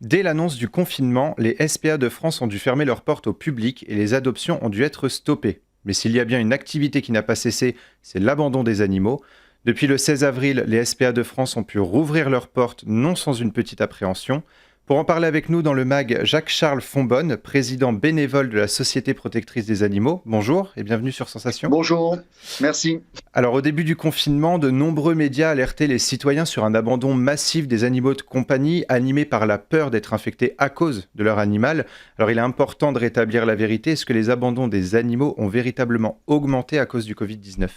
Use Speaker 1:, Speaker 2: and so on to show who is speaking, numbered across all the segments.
Speaker 1: Dès l'annonce du confinement, les SPA de France ont dû fermer leurs portes au public et les adoptions ont dû être stoppées. Mais s'il y a bien une activité qui n'a pas cessé, c'est l'abandon des animaux. Depuis le 16 avril, les SPA de France ont pu rouvrir leurs portes, non sans une petite appréhension. Pour en parler avec nous dans le mag, Jacques-Charles Fonbonne, président bénévole de la Société protectrice des animaux. Bonjour et bienvenue sur Sensation.
Speaker 2: Bonjour, merci.
Speaker 1: Alors au début du confinement, de nombreux médias alertaient les citoyens sur un abandon massif des animaux de compagnie, animés par la peur d'être infectés à cause de leur animal. Alors il est important de rétablir la vérité. Est-ce que les abandons des animaux ont véritablement augmenté à cause du Covid-19 ?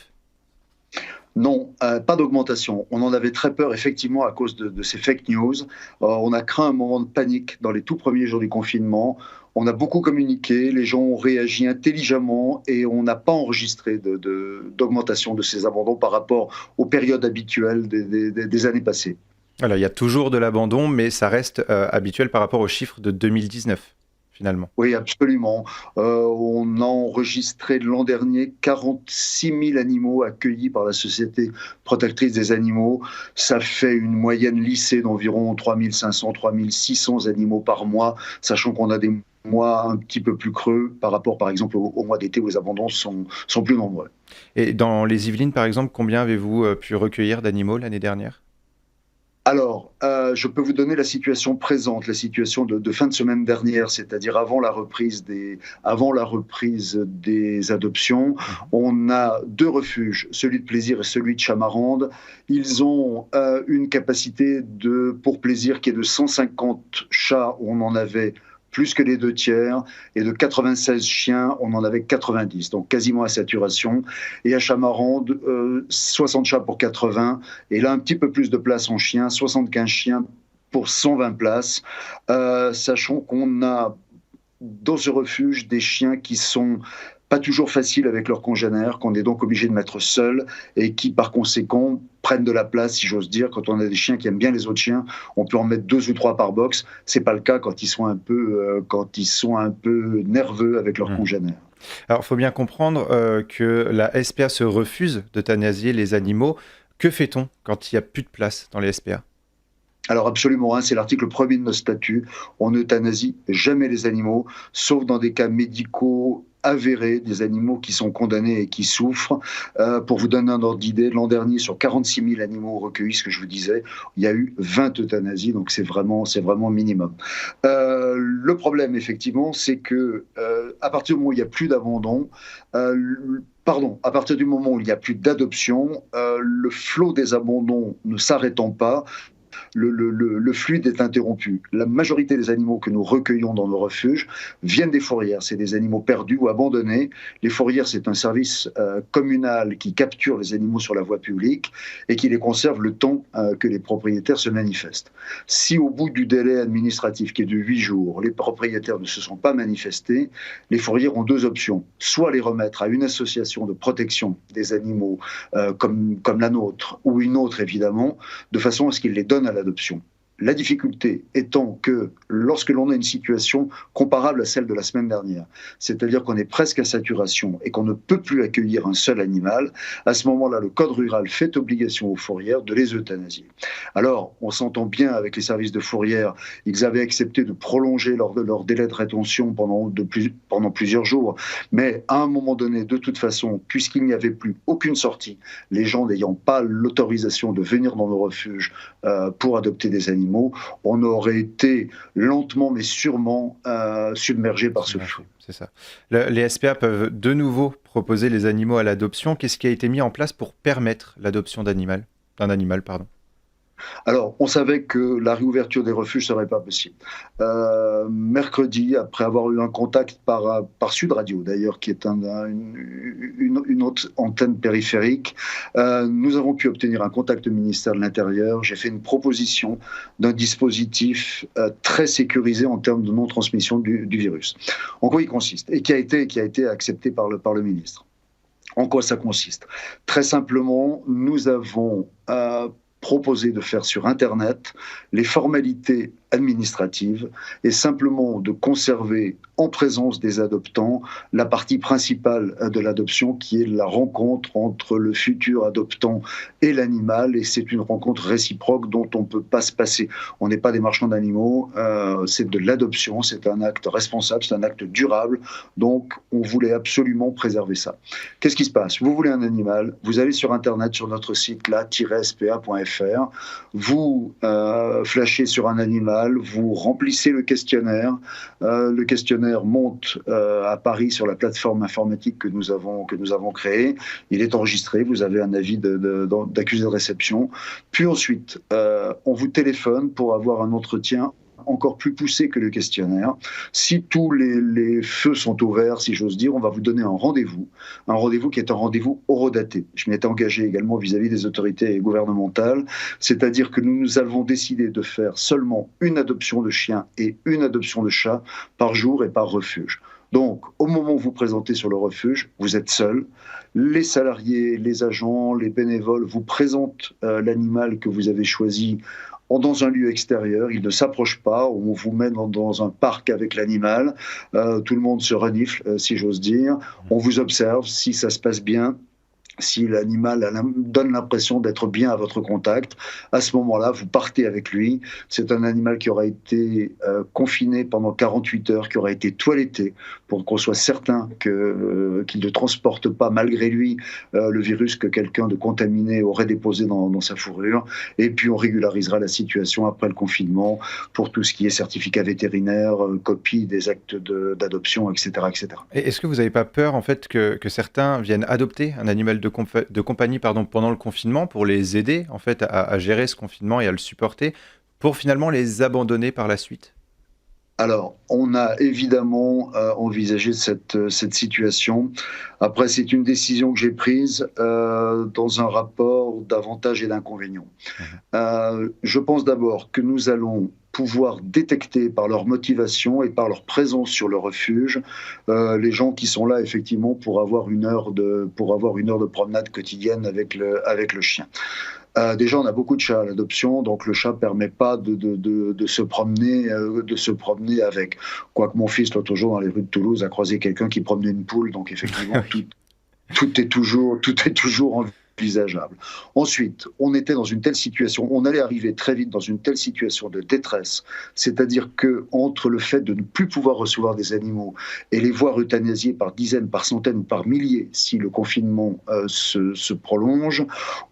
Speaker 2: Non, pas d'augmentation. On en avait très peur effectivement à cause de ces fake news. On a craint un moment de panique dans les tout premiers jours du confinement. On a beaucoup communiqué, les gens ont réagi intelligemment et on n'a pas enregistré d'augmentation de ces abandons par rapport aux périodes habituelles des années passées.
Speaker 1: Alors il y a toujours de l'abandon, mais ça reste habituel par rapport aux chiffres de 2019, finalement.
Speaker 2: Oui, absolument. On a enregistré l'an dernier 46 000 animaux accueillis par la Société protectrice des animaux. Ça fait une moyenne lissée d'environ 3 500, 3 600 animaux par mois, sachant qu'on a des mois un petit peu plus creux par rapport, par exemple, au mois d'été où les abandons sont plus nombreux.
Speaker 1: Et dans les Yvelines, par exemple, combien avez-vous pu recueillir d'animaux l'année dernière ?
Speaker 2: Alors, je peux vous donner la situation présente, la situation de fin de semaine dernière, c'est-à-dire avant la reprise des adoptions. On a deux refuges, celui de Plaisir et celui de Chamarande. Ils ont une capacité pour Plaisir qui est de 150 chats, où on en avait plus que les 2/3, et de 96 chiens, on en avait 90, donc quasiment à saturation. Et à Chamarande, 60 chats pour 80, et là un petit peu plus de place en chiens, 75 chiens pour 120 places, sachant qu'on a dans ce refuge des chiens qui sont pas toujours faciles avec leurs congénères, qu'on est donc obligé de mettre seuls et qui, par conséquent, prennent de la place, si j'ose dire. Quand on a des chiens qui aiment bien les autres chiens, on peut en mettre 2 ou 3 par box. C'est pas le cas quand ils sont un peu nerveux avec leurs congénères.
Speaker 1: Alors il faut bien comprendre que la SPA se refuse d'euthanasier les animaux. Que fait-on quand il n'y a plus de place dans les SPA ?
Speaker 2: Alors absolument, c'est l'article 1er de nos statuts. On n'euthanasie jamais les animaux, sauf dans des cas médicaux avérés, des animaux qui sont condamnés et qui souffrent. Pour vous donner un ordre d'idée, l'an dernier, sur 46 000 animaux recueillis, ce que je vous disais, il y a eu 20 euthanasies, donc c'est vraiment minimum. Le problème, effectivement, c'est que à partir du moment où il n'y a plus d'abandon, à partir du moment où il n'y a plus d'adoption, le flot des abandons ne s'arrêtant pas, le fluide est interrompu. La majorité des animaux que nous recueillons dans nos refuges viennent des fourrières. C'est des animaux perdus ou abandonnés. Les fourrières, c'est un service communal qui capture les animaux sur la voie publique et qui les conserve le temps que les propriétaires se manifestent. Si au bout du délai administratif qui est de 8 jours, les propriétaires ne se sont pas manifestés, les fourrières ont 2 options. Soit les remettre à une association de protection des animaux comme la nôtre, ou une autre évidemment, de façon à ce qu'ils les donnent à l'adoption. La difficulté étant que lorsque l'on a une situation comparable à celle de la semaine dernière, c'est-à-dire qu'on est presque à saturation et qu'on ne peut plus accueillir un seul animal, à ce moment-là, le Code rural fait obligation aux fourrières de les euthanasier. Alors, on s'entend bien avec les services de fourrière, ils avaient accepté de prolonger leur délai de rétention pendant plusieurs jours, mais à un moment donné, de toute façon, puisqu'il n'y avait plus aucune sortie, les gens n'ayant pas l'autorisation de venir dans nos refuges pour adopter des animaux, on aurait été lentement mais sûrement submergé par ce flou.
Speaker 1: C'est ça. Les SPA peuvent de nouveau proposer les animaux à l'adoption. Qu'est-ce qui a été mis en place pour permettre l'adoption d'un animal, pardon ?
Speaker 2: Alors, on savait que la réouverture des refuges ne serait pas possible. Mercredi, après avoir eu un contact par Sud Radio, d'ailleurs, qui est une autre antenne périphérique, nous avons pu obtenir un contact au ministère de l'Intérieur. J'ai fait une proposition d'un dispositif très sécurisé en termes de non-transmission du virus. En quoi il consiste ? Et qui a été accepté par le ministre. En quoi ça consiste ? Très simplement, nous avons proposé de faire sur Internet les formalités administrative est simplement de conserver en présence des adoptants la partie principale de l'adoption qui est la rencontre entre le futur adoptant et l'animal, et c'est une rencontre réciproque dont on ne peut pas se passer. On n'est pas des marchands d'animaux, c'est de l'adoption, c'est un acte responsable, c'est un acte durable, donc on voulait absolument préserver ça. Qu'est-ce qui se passe? Vous voulez un animal, vous allez sur Internet, sur notre site la-spa.fr, vous flashez sur un animal, vous remplissez le questionnaire monte à Paris sur la plateforme informatique que nous avons créée, il est enregistré, vous avez un avis d'accusé de réception, puis ensuite on vous téléphone pour avoir un entretien encore plus poussé que le questionnaire. Si tous les feux sont au vert, si j'ose dire, on va vous donner un rendez-vous qui est un rendez-vous horodaté. Je m'y étais engagé également vis-à-vis des autorités gouvernementales, c'est-à-dire que nous avons décidé de faire seulement une adoption de chien et une adoption de chat par jour et par refuge. Donc, au moment où vous présentez sur le refuge, vous êtes seul. Les salariés, les agents, les bénévoles vous présentent l'animal que vous avez choisi dans un lieu extérieur, il ne s'approche pas, on vous met dans un parc avec l'animal, tout le monde se renifle, si j'ose dire, on vous observe, si ça se passe bien, si l'animal donne l'impression d'être bien à votre contact, à ce moment-là, vous partez avec lui. C'est un animal qui aura été confiné pendant 48 heures, qui aura été toiletté pour qu'on soit certain qu'il ne transporte pas, malgré lui, le virus que quelqu'un de contaminé aurait déposé dans sa fourrure. Et puis, on régularisera la situation après le confinement pour tout ce qui est certificat vétérinaire, copie des actes d'adoption, etc., etc.
Speaker 1: Et est-ce que vous n'avez pas peur, en fait, que certains viennent adopter un animal de compagnie pendant le confinement pour les aider en fait à gérer ce confinement et à le supporter pour finalement les abandonner par la suite?
Speaker 2: Alors, on a évidemment envisagé cette situation. Après, c'est une décision que j'ai prise dans un rapport d'avantages et d'inconvénients. Je pense d'abord que nous allons pouvoir détecter par leur motivation et par leur présence sur le refuge les gens qui sont là effectivement pour avoir une heure de promenade quotidienne avec le chien. Déjà, on a beaucoup de chats à l'adoption, donc le chat permet pas de se promener avec. Quoique mon fils, l'autre jour, dans les rues de Toulouse, a croisé quelqu'un qui promenait une poule, donc effectivement, tout est toujours envisageable. Ensuite, on était dans une telle situation, on allait arriver très vite dans une telle situation de détresse, c'est-à-dire que entre le fait de ne plus pouvoir recevoir des animaux et les voir euthanasiés par dizaines, par centaines ou par milliers si le confinement se prolonge,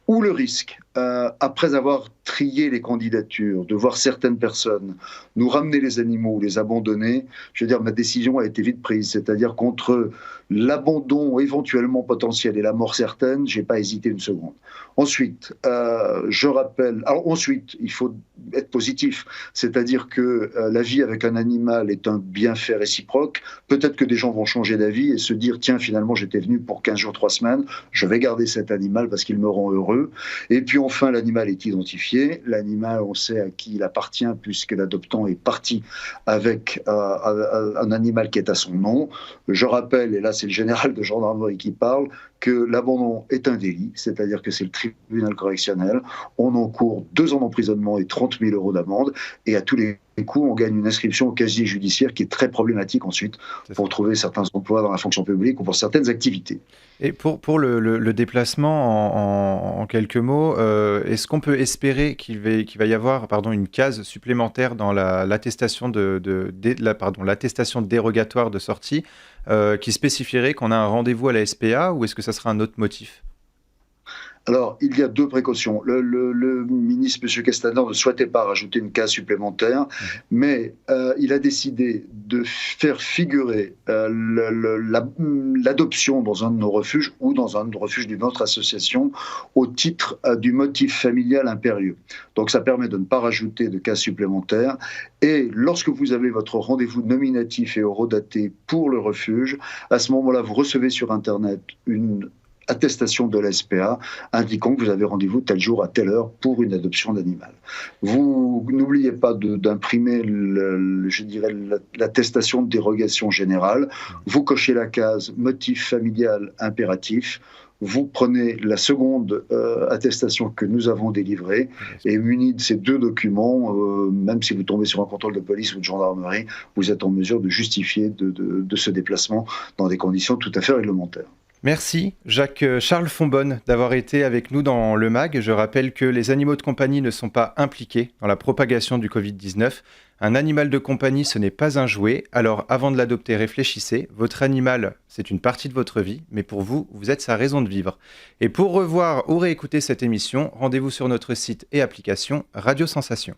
Speaker 2: ou le risque, après avoir trié les candidatures, de voir certaines personnes nous ramener les animaux, les abandonner, je veux dire, ma décision a été vite prise. C'est-à-dire qu'entre l'abandon éventuellement potentiel et la mort certaine, j'ai pas hésité une seconde. Ensuite, je rappelle, alors ensuite, il faut être positif, c'est-à-dire que la vie avec un animal est un bienfait réciproque. Peut-être que des gens vont changer d'avis et se dire, tiens, finalement, j'étais venu pour 15 jours, 3 semaines, je vais garder cet animal parce qu'il me rend heureux. Et puis enfin, l'animal est identifié. L'animal, on sait à qui il appartient puisque l'adoptant est parti avec un animal qui est à son nom. Je rappelle, et là c'est le général de gendarmerie qui parle, que l'abandon est un délit, c'est-à-dire que c'est le tribunal correctionnel. On encourt 2 ans d'emprisonnement et 30 000 € d'amende. Et à tous les coups, on gagne une inscription au casier judiciaire qui est très problématique ensuite pour trouver certains emplois dans la fonction publique ou pour certaines activités.
Speaker 1: Et pour le déplacement, en quelques mots, est-ce qu'on peut espérer qu'il va y avoir une case supplémentaire dans l'attestation l'attestation dérogatoire de sortie qui spécifierait qu'on a un rendez-vous à la SPA, ou est-ce que ça sera un autre motif?
Speaker 2: Alors, il y a 2 précautions. Le ministre, M. Castaner, ne souhaitait pas rajouter une case supplémentaire, mais il a décidé de faire figurer l'adoption dans un de nos refuges ou dans un refuge d'une autre association au titre du motif familial impérieux. Donc, ça permet de ne pas rajouter de case supplémentaire. Et lorsque vous avez votre rendez-vous nominatif et horodaté pour le refuge, à ce moment-là, vous recevez sur Internet une attestation de la SPA indiquant que vous avez rendez-vous tel jour à telle heure pour une adoption d'animal. Vous n'oubliez pas d'imprimer l'attestation de dérogation générale. Vous cochez la case motif familial impératif. vous prenez la seconde attestation que nous avons délivrée et muni de ces 2 documents, même si vous tombez sur un contrôle de police ou de gendarmerie, vous êtes en mesure de justifier de ce déplacement dans des conditions tout à fait réglementaires.
Speaker 1: Merci Jacques-Charles Fonbonne d'avoir été avec nous dans le MAG. Je rappelle que les animaux de compagnie ne sont pas impliqués dans la propagation du Covid-19. Un animal de compagnie, ce n'est pas un jouet, alors avant de l'adopter, réfléchissez. Votre animal, c'est une partie de votre vie, mais pour vous, vous êtes sa raison de vivre. Et pour revoir ou réécouter cette émission, rendez-vous sur notre site et application Radio Sensation.